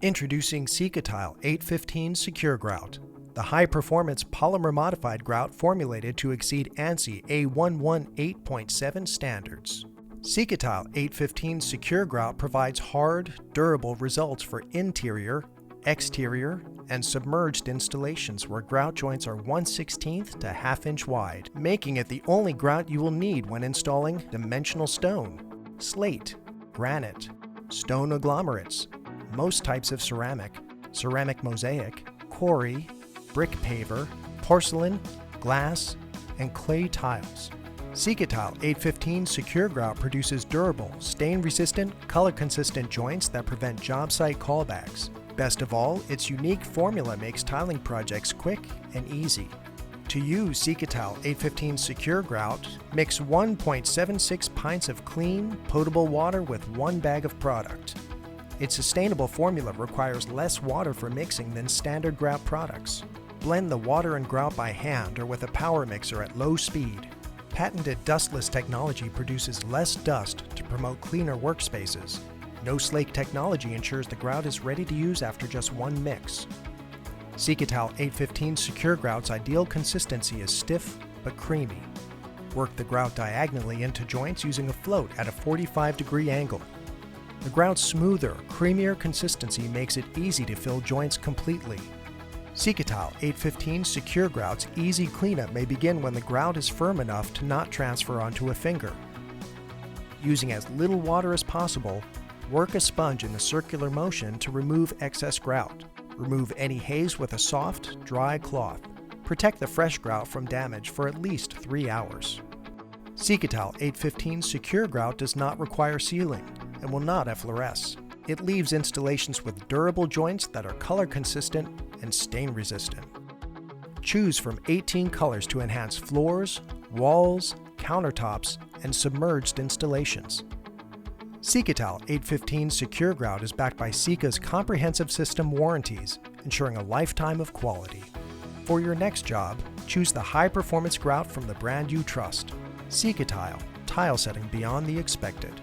Introducing SikaTile 815 Secure Grout, the high-performance polymer-modified grout formulated to exceed ANSI A118.7 standards. SikaTile 815 Secure Grout provides hard, durable results for interior, exterior, and submerged installations where grout joints are 1/16 to ½ inch wide, making it the only grout you will need when installing dimensional stone, slate, granite, stone agglomerates, most types of ceramic, ceramic mosaic, quarry, brick paver, porcelain, glass, and clay tiles. SikaTile 815 Secure Grout produces durable, stain-resistant, color-consistent joints that prevent job site callbacks. Best of all, its unique formula makes tiling projects quick and easy. To use SikaTile 815 Secure Grout, mix 1.76 pints of clean, potable water with 1 bag of product. Its sustainable formula requires less water for mixing than standard grout products. Blend the water and grout by hand or with a power mixer at low speed. Patented Dustless technology produces less dust to promote cleaner workspaces. No slake technology ensures the grout is ready to use after just one mix. SikaTile 815 Secure Grout's ideal consistency is stiff but creamy. Work the grout diagonally into joints using a float at a 45-degree angle. The grout's smoother, creamier consistency makes it easy to fill joints completely. SikaTile 815 Secure Grout's easy cleanup may begin when the grout is firm enough to not transfer onto a finger. Using as little water as possible, work a sponge in a circular motion to remove excess grout. Remove any haze with a soft, dry cloth. Protect the fresh grout from damage for at least 3 hours. SikaTile 815 Secure Grout does not require sealing and will not effloresce. It leaves installations with durable joints that are color consistent and stain resistant. Choose from 18 colors to enhance floors, walls, countertops, and submerged installations. SikaTile 815 Secure Grout is backed by Sika's comprehensive system warranties, ensuring a lifetime of quality. For your next job, choose the high-performance grout from the brand you trust. SikaTile, tile setting beyond the expected.